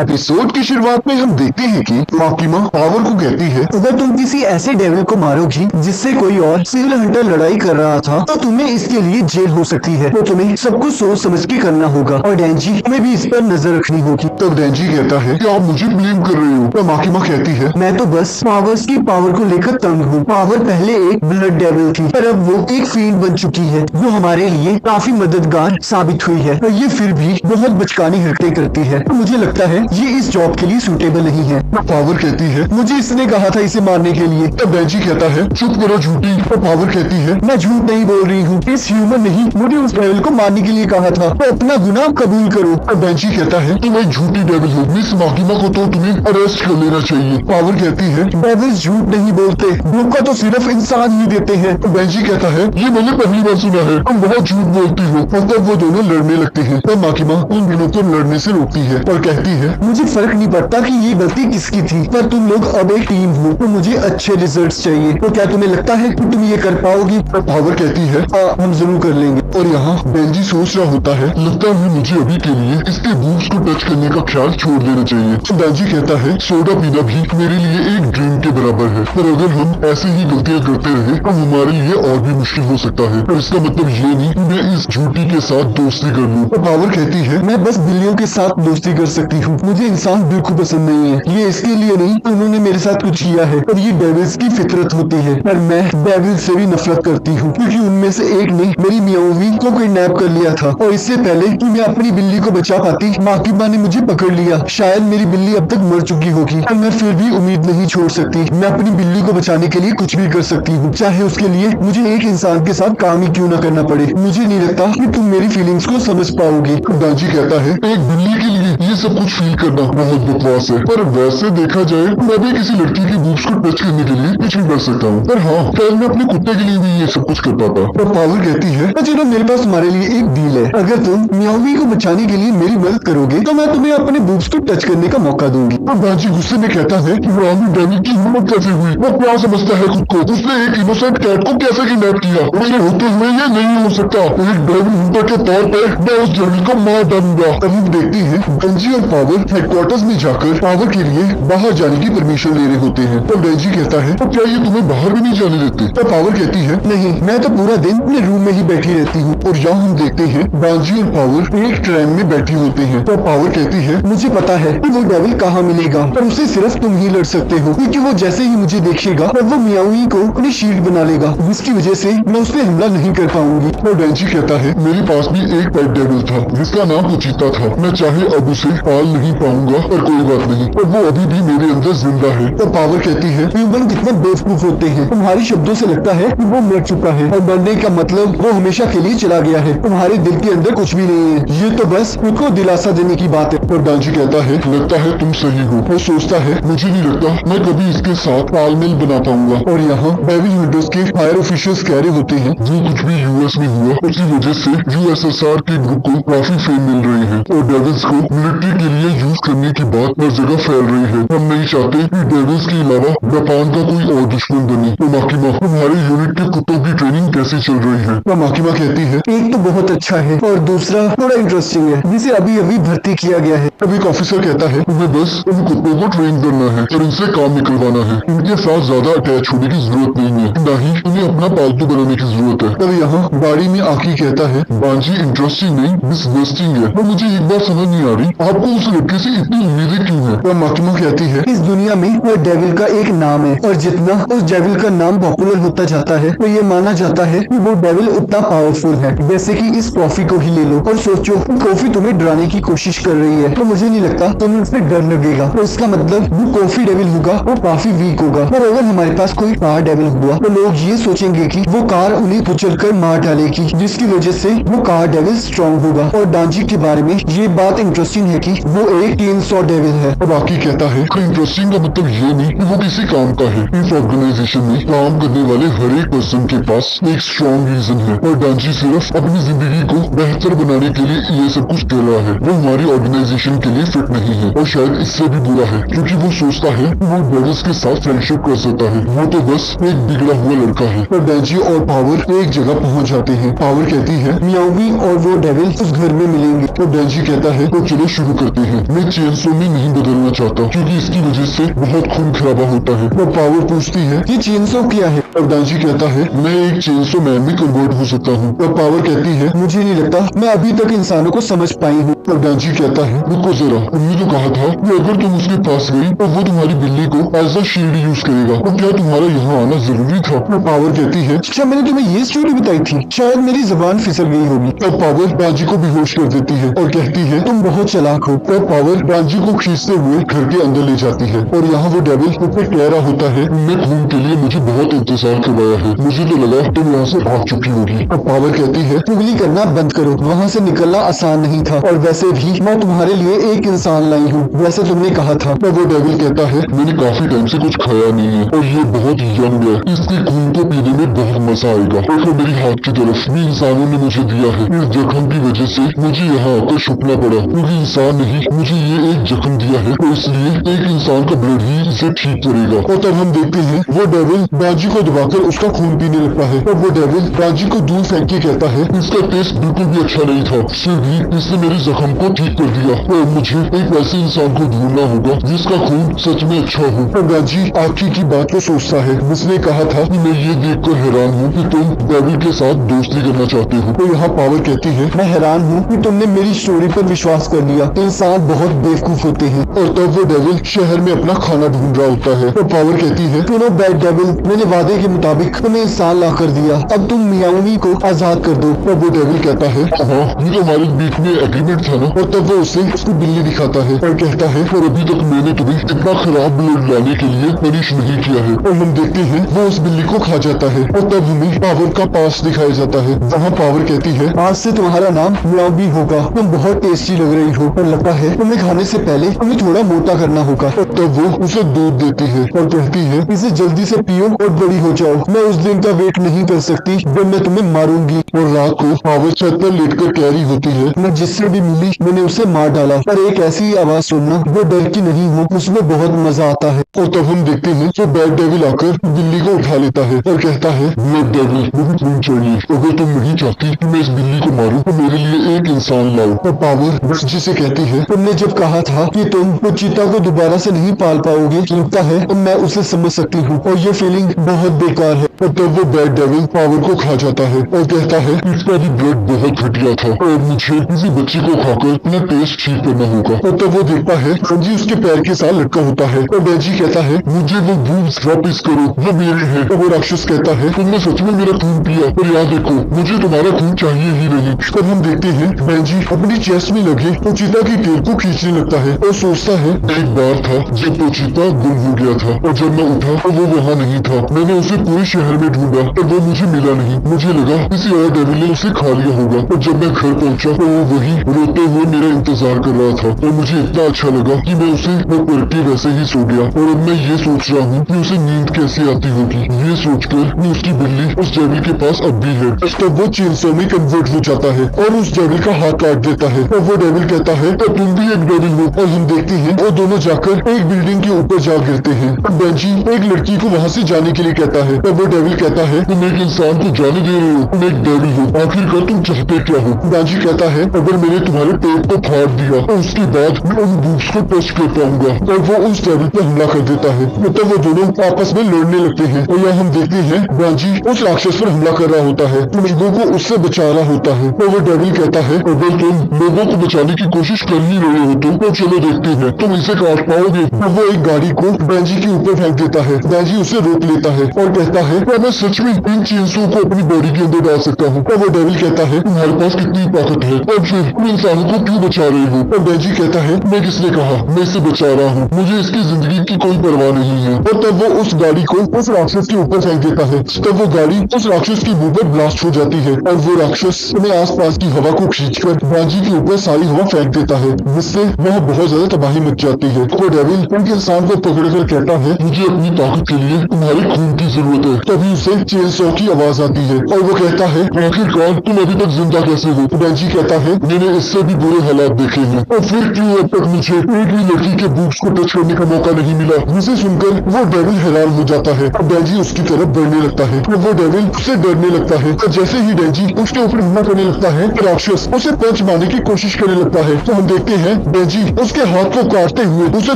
Episode की शुरुआत में हम देखते हैं कि माकिमा पावर को कहती है, अगर तुम किसी ऐसे डेविल को मारोगी जिससे कोई और सिविल हंटर लड़ाई कर रहा था तो तुम्हें इसके लिए जेल हो सकती है। तो तुम्हें सब कुछ सोच समझ के करना होगा और डेंजी तुम्हें भी इस पर नजर रखनी होगी। तब डेंजी कहता है कि आप मुझे ब्लेम कर रहे हो। तब माकिमा कहती है, मैं तो बस पावर्स की पावर को लेकर तंग हूँ। पावर पहले एक ब्लड डेविल थी पर अब वो एक फील्ड बन चुकी है जो हमारे लिए काफी मददगार साबित हुई है। पर ये फिर भी बहुत बचकानी हरकतें करती है। तो मुझे लगता है ये इस जॉब के लिए सूटेबल नहीं है। पावर कहती है, मुझे इसने कहा था इसे मारने के लिए। तब डेंजी कहता है, चुप करो झूठी। तो पावर कहती है, मैं झूठ नहीं बोल रही हूँ, इस ह्यूमन नहीं मुझे उस डेविल को मारने के लिए कहा था। तो अपना गुनाह कबूल करो। तब डेंजी कहता है, तुम एक झूठी डेविल हो। मिस माकिमा को तो तुम्हें अरेस्ट कर लेना चाहिए। पावर कहती है, डेविल्स झूठ नहीं बोलते, धोखा तो सिर्फ इंसान ही देते हैं। तो डेंजी कहता है, ये मैंने पहली बार सुना है, तुम बहुत झूठ बोलती हो। और तब वो दोनों लड़ने लगते हैं। तब माकिमा उन दोनों को लड़ने से रोकती है और कहती है, मुझे फर्क नहीं पड़ता कि ये गलती किसकी थी, पर तुम लोग अब एक टीम हो तो मुझे अच्छे रिजल्ट्स चाहिए। तो क्या तुम्हें लगता है कि तुम ये कर पाओगी? तब पावर कहती है, हम जरूर कर लेंगे। और यहाँ डेंजी सोच रहा होता है, लगता है मुझे अभी के लिए इसके बूब्स को टच करने का ख्याल छोड़ देना चाहिए। तो डेंजी कहता है, सोडा पीना भी मेरे लिए एक ड्रीम के बराबर है, पर अगर हम ऐसे ही गलतियाँ करते रहे तो हमारे लिए और भी मुश्किल हो सकता है। पर इसका मतलब ये नहीं कि मैं इस झूठी के साथ दोस्ती कर लूँ। तो पावर कहती है, मैं बस बिल्लियों के साथ दोस्ती कर सकती हूँ, मुझे इंसान बिल्कुल पसंद नहीं है। ये इसके लिए नहीं उन्होंने मेरे साथ कुछ किया है, पर ये डेविल्स की फितरत होती है। पर मैं डेविल से भी नफरत करती हूँ क्योंकि उनमें से एक ने मेरी मियावी को किडनैप कर लिया था और इससे पहले कि मैं अपनी बिल्ली को बचा पाती माकिमा ने मुझे पकड़ लिया। शायद मेरी बिल्ली अब तक मर चुकी होगी पर मैं फिर भी उम्मीद नहीं छोड़ सकती। मैं अपनी बिल्ली को बचाने के लिए कुछ भी कर सकती हूँ, चाहे उसके लिए मुझे एक इंसान के साथ काम ही क्यों न करना पड़े। मुझे नहीं लगता कि तुम मेरी फीलिंग्स को समझ पाओगी। डेंजी कहता है, एक बिल्ली के लिए ये सब कुछ फील करना बहुत बकवास है, पर वैसे देखा जाए मैं भी किसी लड़की की बूब्स को टच करने के लिए कुछ भी कर सकता हूँ। पर हाँ, शायद मैं अपने कुत्ते के लिए भी ये सब कुछ कर पाता। तो पावर कहती है, चलो मेरे पास तुम्हारे लिए एक डील है। अगर तुम मियावी को बचाने के लिए मेरी मदद करोगे तो मैं तुम्हें अपने बूब्स को टच करने का मौका दूंगी। अब डेंजी गुस्से में कहता है कि रामी डेविल की हिम्मत कैसे हुई? वो क्या समझता है खुद को? उसने एक इनोसेंट कैट को कैसे किडनैप किया? मेरे होते हुए ये नहीं हो सकता। एक डेविल हंटर के तौर पे मैं उस डेविल को मार डालूंगा। तब हम देखते हैं डेंजी और पावर हेडक्वार्टर्स में जाकर पावर के लिए बाहर जाने की परमिशन ले रहे होते हैं। तब डेंजी कहता है, तो क्या ये तुम्हें बाहर भी नहीं जाने देते? तब पावर कहती है, नहीं, मैं तो पूरा दिन अपने रूम में ही बैठी रहती हूँ। और यहाँ हम देखते हैं डेंजी और पावर एक ट्रेन में बैठी होते हैं। तो पावर कहती है, मुझे पता है कि वो डेविल कहाँ मिलेगा, पर उसे सिर्फ तुम ही लड़ सकते हो क्योंकि वो जैसे ही मुझे देखेगा तब वो मियावी को अपनी शील्ड बना लेगा, जिसकी वजह से मैं उस पर हमला नहीं कर पाऊंगी। तो डेंजी कहता है, मेरे पास भी एक पेट डेविल था जिसका नाम उचिता था। मैं चाहे अब उसे पाल नहीं पाऊंगा पर कोई बात नहीं, पर वो अभी भी मेरे अंदर जिंदा है। तो पावर कहती है, ह्यूमन कितने बेवकूफ होते हैं। तुम्हारे शब्दों से लगता है कि वो मर चुका है और मरने का मतलब वो हमेशा के लिए चला गया है। तुम्हारे दिल के अंदर कुछ भी नहीं है, ये तो बस खुद को दिलासा देने की बात है। पर डेंजी कहता है, लगता है तुम सही हो। वो सोचता है, मुझे नहीं लगता मैं कभी इसके साथ तालमेल बना पाऊंगा। और यहाँ डेविल हंटर्स के हायर ऑफिशियल्स कह रहे होते हैं, जो कुछ भी यूएस में हुआ उसी वजह से यूएसएसआर के ग्रुप को काफी फेम मिल रही है और डेविल्स को मिलिट्री के लिए यूज करने की बात हर जगह फैल रही है। हम नहीं चाहते कि डेविल्स के अलावा जापान का कोई और दुश्मन बने। तो माकिमा, तुम्हारे यूनिट के कुत्तों की ट्रेनिंग कैसी चल रही है? तो माकिमा कहती है, एक तो बहुत अच्छा है और दूसरा थोड़ा इंटरेस्टिंग है, जिसे अभी अभी भर्ती किया गया है। तब एक ऑफिसर कहता है, तुम्हें बस उन कुत्तों को ट्रेन करना है और इनसे काम निकलवाना है। इनके साथ ज्यादा अटैच होने की जरूरत नहीं है, न ही उन्हें अपना पालतू बनाने की जरूरत है। तब यहाँ गाड़ी में आकी कहता है, बांजी इंटरेस्टिंग नहीं डिसगस्टिंग है। तो मुझे एक बात समझ नहीं आ रही, आपको उस लड़के से इतनी उम्मीदें क्यों है? तब माकिमा कहती है, इस दुनिया में वो डेविल का एक नाम है और जितना उस डेविल का नाम पॉपुलर होता जाता है तो ये माना जाता है कि वो डेविल उतना पावरफुल है। जैसे कि इस कॉफी को ही ले लो और सोचो कॉफी तुम्हें डराने की कोशिश कर रही है, तो मुझे नहीं लगता तुम्हें उससे डर लगेगा। तो इसका मतलब वो कॉफी डेविल होगा वो काफी वीक होगा। पर अगर हमारे पास कोई कार डेविल हुआ तो लोग ये सोचेंगे कि वो कार उन्हें कुचल कर मार डालेगी, जिसकी वजह से वो कार डेविल स्ट्रॉन्ग होगा। और डांजी के बारे में ये बात इंटरेस्टिंग है कि वो एक 300 डेविल है। और बाकी कहता है, इंटरेस्टिंग का मतलब ये नहीं कि वो किसी काम का है। इस ऑर्गेनाइजेशन में काम करने वाले हर एक पर्सन के पास एक स्ट्रॉन्ग रीजन है और डांजी सिर्फ अपनी जिंदगी को बेहतर बनाने के लिए ये सब कुछ कर रहा है। वो हमारी ऑर्गेनाइजेशन के लिए फिट नहीं है और शायद इससे भी बुरा है क्योंकि वो सोचता है कि वो डेविल्स के साथ फ्रेंडशिप कर सकता है। वो तो बस एक बिगड़ा हुआ लड़का है। पर डेंजी और पावर एक जगह पहुंच जाते हैं। पावर कहती है, मियावी और वो डेविल उस घर में मिलेंगे। तो डेंजी कहता है, तो चलो शुरू करते हैं। मैं चेनसो में नहीं बदलना चाहता क्योंकि इसकी वजह से बहुत खून खराबा होता है। और पावर पूछती है ये चेनसो क्या है? और डांजी कहता है मैं एक चेनसो मैन में कन्वर्ट हो सकता हूँ। और पावर कहती है मुझे नहीं लगता मैं अभी तक इंसानों को समझ पाई हूँ। और डांजी कहता है रुको जरा, तुमने तो कहा था कि अगर तुम उसके पास गई तो वो तुम्हारी बिल्ली को एज अ शील्ड यूज करेगा, तो क्या तुम्हारा यहाँ आना जरूरी था? और पावर कहती है अच्छा, मैंने तुम्हें ये स्टोरी बताई थी, शायद मेरी जुबान फिसल गई होगी। और पावर डांजी को बेहोश कर देती है और कहती है तुम बहुत चालाक हो। और पावर डांजी को खींचते हुए घर के अंदर ले जाती है। और यहाँ वो डेविल उसे कह रहा होता है तुमने खून के लिए मुझे बहुत इंतजार करवाया है, मुझे तो लगा तुम यहाँ से भाग चुकी होगी। और पावर कहती है चुगली करना बंद करो, वहाँ से निकलना आसान नहीं था, और वैसे भी मैं तुम्हारे लिए एक इंसान लाई हूँ जैसे तुमने कहा था। और वो डेविल कहता है मैंने काफी टाइम से कुछ खाया नहीं है और ये बहुत यंग है, इसके खून को पीने में बहुत मजा आएगा। और फिर मेरी हाथ की तरफ भी इंसानों ने मुझे दिया है, इस जख्म की वजह से मुझे यहाँ आकर छुपना पड़ा क्योंकि इंसान ने ही मुझे ये एक जख्म दिया है, तो इसलिए एक इंसान का ब्लड ही इसे ठीक करेगा। और तब हम देखते हैं वो डेविल डांजी को दबाकर उसका खून पीने लगता है। और वो डेविल डांजी को दूर फेंक के कहता है इसका टेस्ट बिल्कुल भी अच्छा नहीं था, फिर भी इसने मेरे जख्म को ठीक कर दिया। और मुझे एक ऐसे इंसान को ढूंढना होगा जिसका खून सच में अच्छा हो। और डांजी आखिर की बात को सोचता है, उसने कहा था कि मैं ये देखकर हैरान हूँ कि तुम डेविल के साथ दोस्ती करना चाहते हो। तो यहाँ पावर कहती है मैं हैरान हूँ कि तुमने मेरी स्टोरी पर विश्वास कर लिया, इंसान बहुत बेवकूफ होते हैं। और तब वो डेविल शहर में अपना खाना ढूंढ रहा होता है। तो पावर कहती है सुनो बैड डेविल, मैंने वादे के मुताबिक तुम्हें इंसान ला कर दिया, अब तुम मियावी को आजाद कर दो। तब वो डेविल कहता है हाँ ये तो हमारे बीच में एग्रीमेंट था ना। और तब वो उसे उसकी बिल्ली दिखाता है और कहता है और अभी तक मैंने तुम्हें इतना खराब ब्लड लाने के लिए पनिश नहीं किया है। और हम देखते हैं वो उस बिल्ली को खा जाता है। और तब हमें पावर का पास दिखाया जाता है जहाँ पावर कहती है आज से तुम्हारा नाम मियावी होगा, तुम बहुत टेस्टी लग रही हो, पर लगता है तुम्हें खाने से पहले तुम्हें थोड़ा मोटा करना होगा। और तब वो उसे दूध देती है और कहती है इसे जल्दी से पियो और बड़ी हो जाओ, मैं उस दिन का वेट नहीं कर सकती जब मैं तुम्हें मारूंगी। और रात को पावर छत पर लेटकर कह रही होती है मैं जिससे भी मिली मैंने उसे मार डाला, पर एक ऐसी आवाज सुनना जो डर की नहीं हो, उसमें बहुत मजा आता है। और तब हम देखते हैं तो बैड डेविल आकर बिल्ली को उठा लेता है और कहता है ब्लड डेविल मुझे खून चाहिए, अगर तुम नहीं चाहती कि मैं इस बिल्ली को मारूं तो मेरे लिए एक इंसान लाओ। और पावर जिसे कहती है तुमने जब कहा था कि तुम उस चीता को दोबारा से नहीं पाल पाओगे, लगता है तो मैं उसे समझ सकती हूँ, और ये फीलिंग बहुत बेकार है। और तब वो बैड डेविल पावर को खा जाता है और कहता है इसका भी ब्लड बहुत घटिया था और मुझे किसी बच्चे को खाकर अपना टेस्ट ठीक करना होगा। और तब वो देखता है डांजी उसके पैर के साथ लटका होता है और डांजी कहता है मुझे वो बूब्स वापिस करो, वो मेरे हैं। और वो राक्षस कहता है तुमने सच में मेरा खून पिया, पर याद रखो मुझे तुम्हारा खून चाहिए ही नहीं। तब हम देखते हैं डांजी अपनी चेस्ट में लगे तो चीता की टेल को खींचने लगता है और सोचता है एक बार था जब वो चीता गुम हो गया था और जब मैं उठा तो वो वहाँ नहीं था, मैंने उसे पूरे शहर में ढूंढा पर वो मुझे मिला नहीं, मुझे लगा किसी और डेविल ने उसे खा लिया होगा। और जब मैं घर पहुंचा तो वो वही रोते हुए मेरा इंतजार कर रहा था और मुझे इतना अच्छा लगा कि मैं उसे करके वैसे ही सो गया। और अब मैं ये सोच रहा हूँ कि उसे नींद कैसे आती होगी, ये सोचकर कि उसकी बिल्ली उस डेविल के पास अब भी है। तब वो चेनसो में कन्वर्ट हो जाता है और उस डेविल का हाथ काट देता है। और वो डेविल कहता है तो तुम भी एक डेविल हो। और हम देखते हैं वो दोनों जाकर एक बिल्डिंग के ऊपर जा गिरते हैं। बेंजी एक लड़की को वहाँ से जाने के लिए कहता है। तब वो डेविल कहता है तुम एक इंसान को जाने दे रहे हो, तुम एक डेविल हो, आखिरकार तुम चाहते क्या हो? बेंजी कहता है अगर मैंने तुम्हारे पेट को फाड़ दिया तो उसके बाद मैं उन बूब्स को टच कर पाऊंगा। और वो उस डेविल पर हमला कर देता है। तब वो दोनों आपस में लड़ने लगते हैं और यहाँ हम देखते हैं बेंजी उस राक्षस पर हमला कर रहा होता है, लोगों को उससे बचा रहा होता है। और वो डेविल कहता है अगर तुम लोगों को बचाने की कोशिश कर ही रहे हो तो चलो देखते हैं तुम इसे काट पाओगे। तो वो एक गाड़ी को बेंजी के ऊपर फेंक देता है, बेंजी उसे रोक लेता है और कहता है क्या मैं सच में इन चेनसो को अपनी बॉडी के अंदर डाल सकता हूँ? और वो डेविल कहता है तुम्हारे पास कितनी ताकत है और फिर तुम इंसानों को क्यों बचा रहे हो? और बेंजी कहता है मैं किसने कहा, मैं इसे बचा रहा हूँ, मुझे इसकी जिंदगी की कोई परवाह नहीं है। और तब वो उस गाड़ी को उस राक्षस के ऊपर फेंक देता है। तब वो गाड़ी उस राक्षस के मुंह पर ब्लास्ट हो जाती है और वो राक्षस अपने आसपास की हवा को खींचकर बेंजी के ऊपर सारी हवा फेंक देता है, जिससे वह बहुत ज्यादा तबाही मच जाती है। तो डेविल उनके इंसान को पकड़कर कहता है मुझे अपनी ताकत के लिए तुम्हारे खून की जरूरत है। तभी उसे चेनसो की आवाज आती है और वो कहता है आखिरकार तुम अभी तक जिंदा कैसे हो? बेंजी कहता है मैंने इससे भी बुरे हालात देखे हैं, और फिर क्यों अब तक मुझे एक भी लड़की के बूट्स को टच करने का मौका नहीं मिला। जिसे सुनकर वो डेविल हैरान हो जाता है और डेंजी उसकी तरफ बढ़ने लगता है और वो डेविल उससे डरने लगता है। और जैसे ही डेंजी उसके ऊपर हमला करने लगता है, राक्षस उसे पंच मारने की कोशिश करने लगता है। तो हम देखते हैं डेंजी उसके हाथ को काटते हुए उसे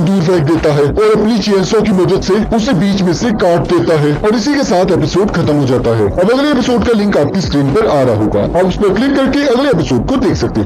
दूर फेंक देता है और अपनी चेनसॉ की मदद से उसे बीच में से काट देता है। और इसी के साथ एपिसोड खत्म हो जाता है। अब अगले एपिसोड का लिंक आपकी स्क्रीन पर आ रहा होगा, आप उस पर क्लिक करके अगले एपिसोड को देख सकते हैं।